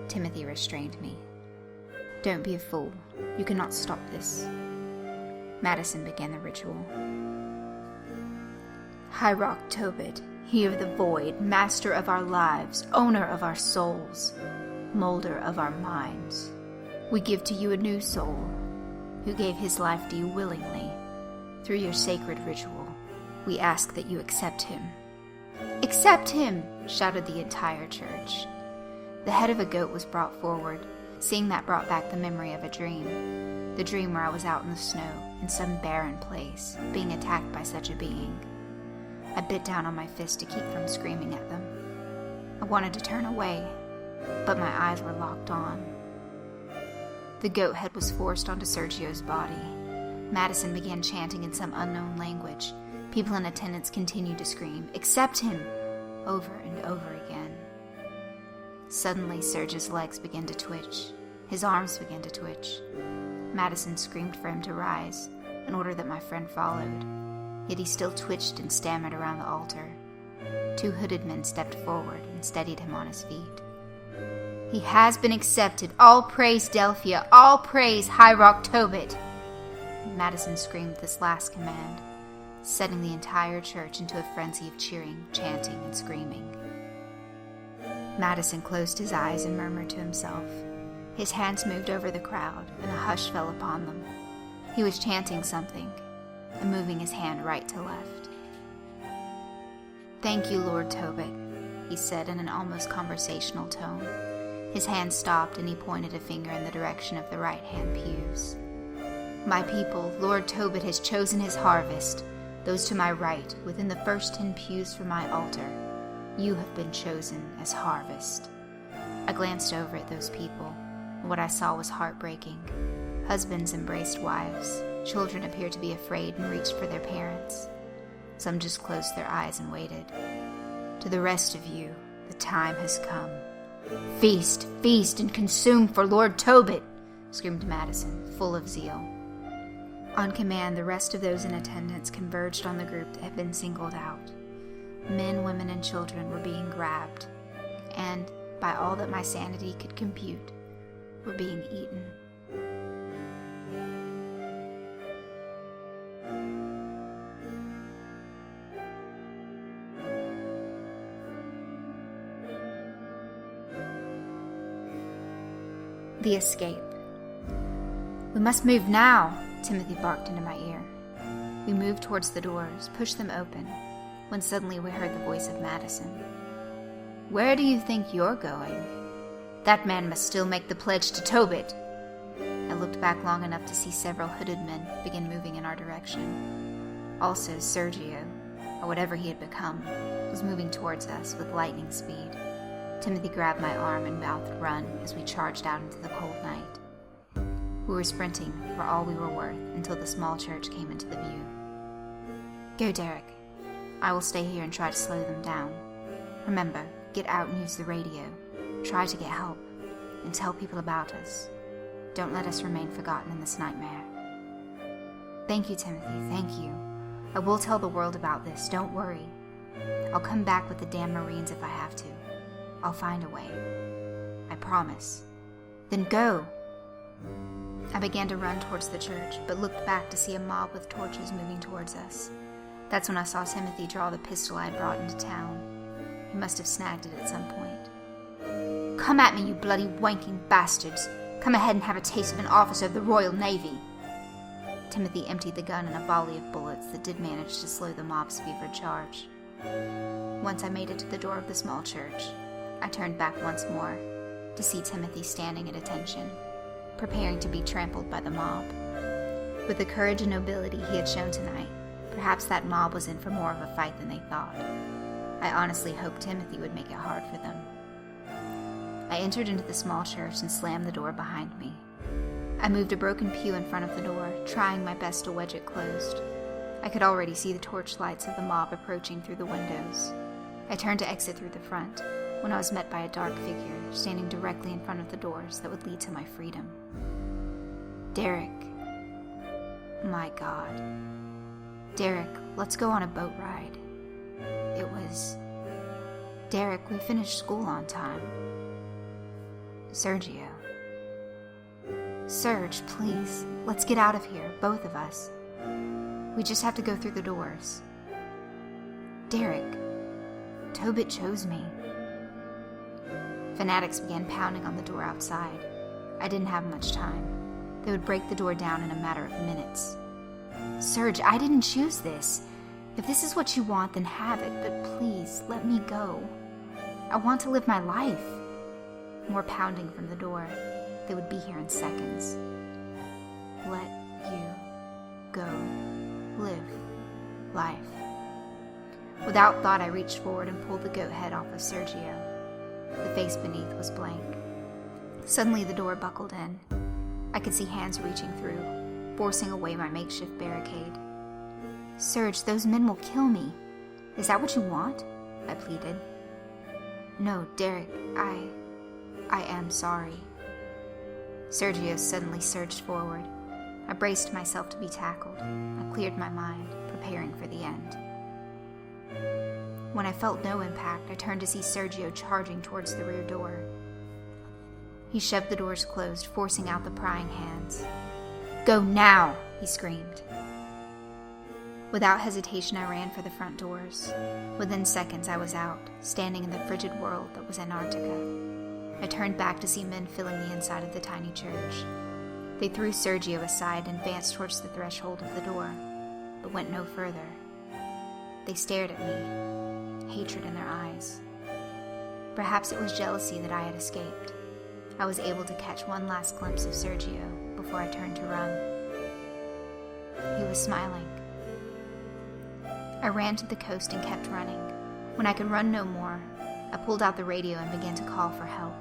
Timothy restrained me. "Don't be a fool. You cannot stop this." Madison began the ritual. "Hyraaq Tobit, He of the void, master of our lives, owner of our souls, molder of our minds, we give to you a new soul, who gave his life to you willingly. Through your sacred ritual, we ask that you accept him." "Accept him!" shouted the entire church. The head of a goat was brought forward. Seeing that brought back the memory of a dream. The dream where I was out in the snow, in some barren place, being attacked by such a being. I bit down on my fist to keep from screaming at them. I wanted to turn away, but my eyes were locked on. The goat head was forced onto Sergio's body. Madison began chanting in some unknown language. People in attendance continued to scream, "Accept him!" over and over again. Suddenly, Serge's legs began to twitch. His arms began to twitch. Madison screamed for him to rise, an order that my friend followed. Yet he still twitched and stammered around the altar. Two hooded men stepped forward and steadied him on his feet. "He has been accepted. All praise Delphia. All praise Hyraaq Tobit." Madison screamed this last command, setting the entire church into a frenzy of cheering, chanting, and screaming. Madison closed his eyes and murmured to himself. His hands moved over the crowd, and a hush fell upon them. He was chanting something, and moving his hand right to left. "Thank you, Lord Tobit," he said in an almost conversational tone. His hand stopped, and he pointed a finger in the direction of the right-hand pews. "My people, Lord Tobit has chosen his harvest. Those to my right, within the first 10 pews from my altar, you have been chosen as harvest." I glanced over at those people, and what I saw was heartbreaking. Husbands embraced wives. Children appeared to be afraid and reached for their parents. Some just closed their eyes and waited. "To the rest of you, the time has come. Feast, feast, and consume for Lord Tobit," screamed Madison, full of zeal. On command, the rest of those in attendance converged on the group that had been singled out. Men, women, and children were being grabbed, and, by all that my sanity could compute, were being eaten. The escape. "We must move now," Timothy barked into my ear. We moved towards the doors, pushed them open, when suddenly we heard the voice of Madison. "Where do you think you're going? That man must still make the pledge to Tobit." I looked back long enough to see several hooded men begin moving in our direction. Also, Sergio, or whatever he had become, was moving towards us with lightning speed. Timothy grabbed my arm and mouthed "run" as we charged out into the cold night. We were sprinting for all we were worth until the small church came into the view. "Go, Derek. I will stay here and try to slow them down. Remember, get out and use the radio. Try to get help, and tell people about us. Don't let us remain forgotten in this nightmare." "Thank you, Timothy, thank you. I will tell the world about this, don't worry. I'll come back with the damn Marines if I have to. I'll find a way. I promise." "Then go!" I began to run towards the church, but looked back to see a mob with torches moving towards us. That's when I saw Timothy draw the pistol I had brought into town. He must have snagged it at some point. "Come at me, you bloody wanking bastards! Come ahead and have a taste of an officer of the Royal Navy!" Timothy emptied the gun in a volley of bullets that did manage to slow the mob's fevered charge. Once I made it to the door of the small church, I turned back once more to see Timothy standing at attention, preparing to be trampled by the mob. With the courage and nobility he had shown tonight, perhaps that mob was in for more of a fight than they thought. I honestly hoped Timothy would make it hard for them. I entered into the small church and slammed the door behind me. I moved a broken pew in front of the door, trying my best to wedge it closed. I could already see the torchlights of the mob approaching through the windows. I turned to exit through the front, when I was met by a dark figure standing directly in front of the doors that would lead to my freedom. "Derek." My God. "Derek, let's go on a boat ride." It was, "Derek, we finished school on time." Sergio. "Serge, please, let's get out of here, both of us. We just have to go through the doors." "Derek, Tobit chose me." Fanatics began pounding on the door outside. I didn't have much time. They would break the door down in a matter of minutes. "Serge, I didn't choose this. If this is what you want, then have it, but please, let me go. I want to live my life." More pounding from the door. They would be here in seconds. "Let you go. Live life." Without thought, I reached forward and pulled the goat head off of Sergio. The face beneath was blank. Suddenly the door buckled in. I could see hands reaching through, forcing away my makeshift barricade. "Serge, those men will kill me. Is that what you want?" I pleaded. "No, Derek, I am sorry." Sergio suddenly surged forward. I braced myself to be tackled. I cleared my mind, preparing for the end. When I felt no impact, I turned to see Sergio charging towards the rear door. He shoved the doors closed, forcing out the prying hands. "Go now!" he screamed. Without hesitation, I ran for the front doors. Within seconds, I was out, standing in the frigid world that was Antarctica. I turned back to see men filling the inside of the tiny church. They threw Sergio aside and advanced towards the threshold of the door, but went no further. They stared at me, hatred in their eyes. Perhaps it was jealousy that I had escaped. I was able to catch one last glimpse of Sergio before I turned to run. He was smiling. I ran to the coast and kept running. When I could run no more, I pulled out the radio and began to call for help.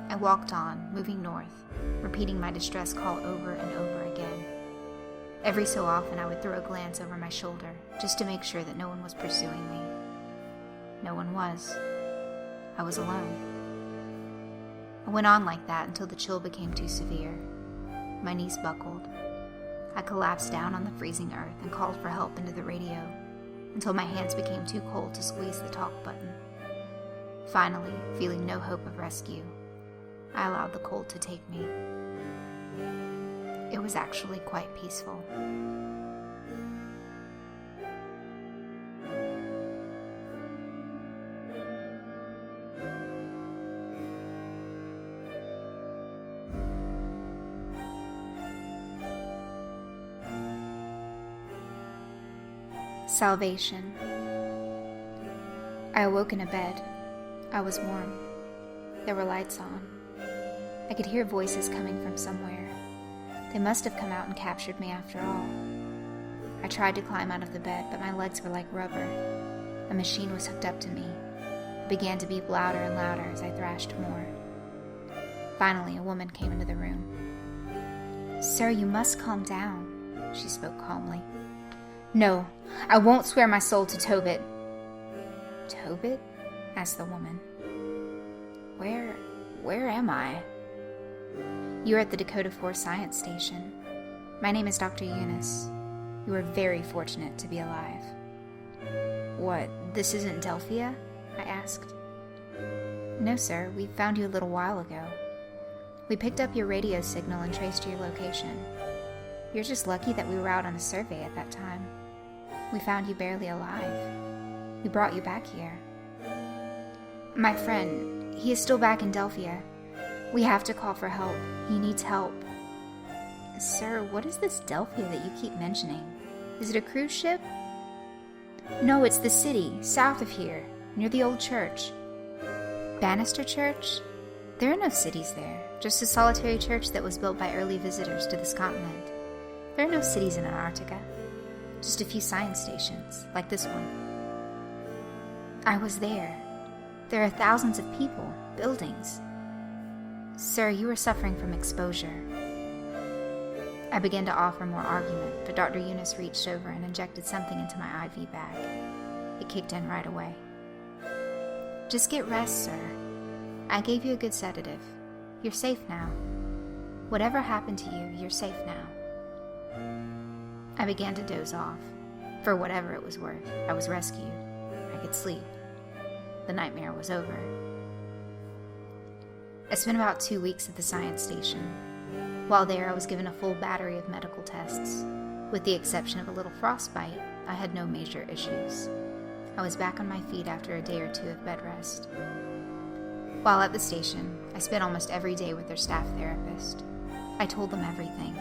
I walked on, moving north, repeating my distress call over and over again. Every so often I would throw a glance over my shoulder, just to make sure that no one was pursuing me. No one was. I was alone. I went on like that until the chill became too severe. My knees buckled. I collapsed down on the freezing earth and called for help into the radio, until my hands became too cold to squeeze the talk button. Finally, feeling no hope of rescue, I allowed the cold to take me. It was actually quite peaceful. Salvation. I awoke in a bed. I was warm. There were lights on. I could hear voices coming from somewhere. They must have come out and captured me after all. I tried to climb out of the bed, but my legs were like rubber. A machine was hooked up to me. It began to beep louder and louder as I thrashed more. Finally, a woman came into the room. "Sir, you must calm down," she spoke calmly. "No, I won't swear my soul to Tobit." "Tobit?" asked the woman. Where am I?" "You are at the Dakota 4 Science Station. My name is Dr. Eunice. You are very fortunate to be alive." "What, this isn't Delphia?" I asked. "No, sir, we found you a little while ago. We picked up your radio signal and traced your location. You're just lucky that we were out on a survey at that time. We found you barely alive. We brought you back here. My friend, he is still back in Delphia. We have to call for help. He needs help." "Sir, what is this Delphia that you keep mentioning? Is it a cruise ship?" "No, it's the city, south of here, near the old church." "Bannister Church?" "There are no cities there, just a solitary church that was built by early visitors to this continent. There are no cities in Antarctica, just a few science stations, like this one." "I was there. There are thousands of people, buildings." "Sir, you are suffering from exposure." I began to offer more argument, but Dr. Eunice reached over and injected something into my IV bag. It kicked in right away. "Just get rest, sir. I gave you a good sedative. You're safe now. Whatever happened to you, you're safe now." I began to doze off. For whatever it was worth, I was rescued. I could sleep. The nightmare was over. I spent about 2 weeks at the science station. While there, I was given a full battery of medical tests. With the exception of a little frostbite, I had no major issues. I was back on my feet after a day or two of bed rest. While at the station, I spent almost every day with their staff therapist. I told them everything,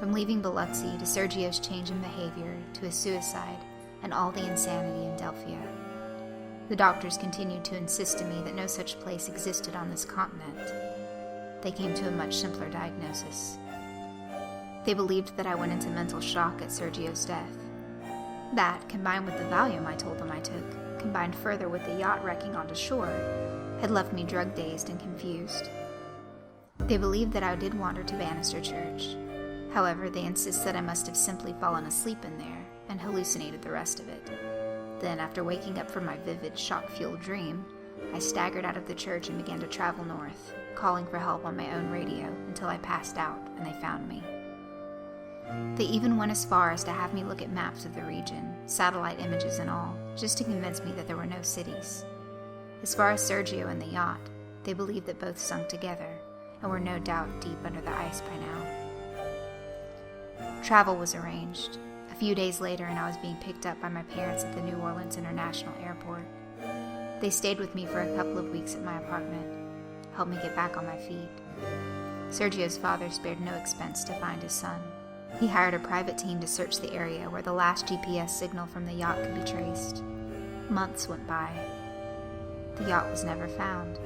from leaving Biloxi to Sergio's change in behavior to his suicide and all the insanity in Delphia. The doctors continued to insist to me that no such place existed on this continent. They came to a much simpler diagnosis. They believed that I went into mental shock at Sergio's death. That, combined with the Valium I told them I took, combined further with the yacht wrecking onto shore, had left me drug-dazed and confused. They believed that I did wander to Bannister Church. However, they insist that I must have simply fallen asleep in there and hallucinated the rest of it. Then, after waking up from my vivid, shock-fueled dream, I staggered out of the church and began to travel north, calling for help on my own radio until I passed out and they found me. They even went as far as to have me look at maps of the region, satellite images and all, just to convince me that there were no cities. As far as Sergio and the yacht, they believed that both sunk together and were no doubt deep under the ice by now. Travel was arranged. A few days later, and I was being picked up by my parents at the New Orleans International Airport. They stayed with me for a couple of weeks at my apartment, helped me get back on my feet. Sergio's father spared no expense to find his son. He hired a private team to search the area where the last GPS signal from the yacht could be traced. Months went by. The yacht was never found.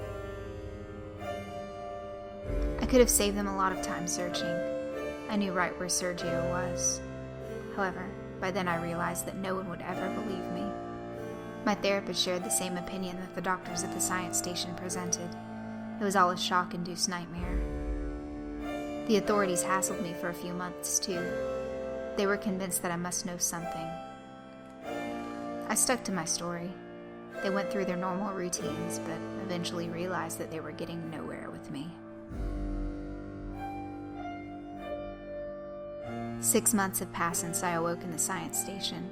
I could have saved them a lot of time searching. I knew right where Sergio was. However, by then I realized that no one would ever believe me. My therapist shared the same opinion that the doctors at the science station presented. It was all a shock-induced nightmare. The authorities hassled me for a few months, too. They were convinced that I must know something. I stuck to my story. They went through their normal routines, but eventually realized that they were getting nowhere with me. 6 months have passed since I awoke in the science station.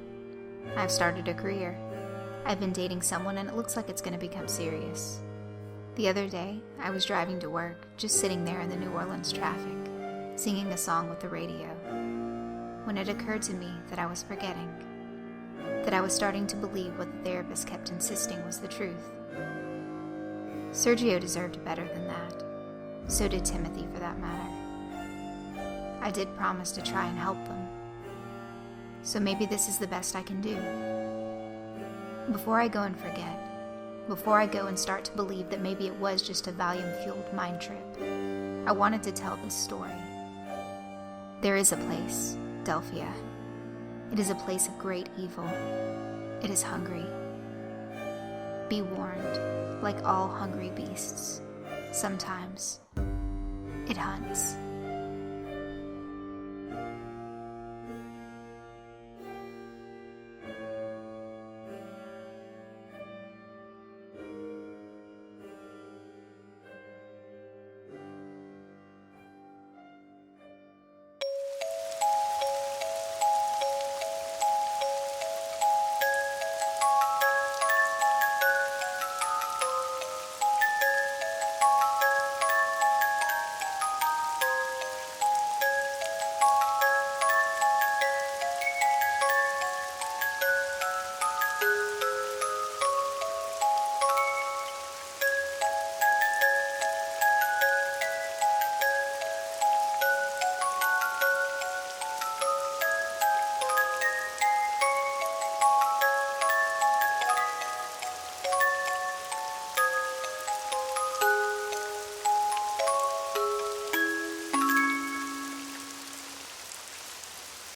I've started a career. I've been dating someone and it looks like it's going to become serious. The other day, I was driving to work, just sitting there in the New Orleans traffic, singing a song with the radio, when it occurred to me that I was forgetting, that I was starting to believe what the therapist kept insisting was the truth. Sergio deserved better than that. So did Timothy, for that matter. I did promise to try and help them. So maybe this is the best I can do. Before I go and forget, before I go and start to believe that maybe it was just a Valium-fueled mind trip, I wanted to tell this story. There is a place, Delphia. It is a place of great evil. It is hungry. Be warned, like all hungry beasts, sometimes it hunts.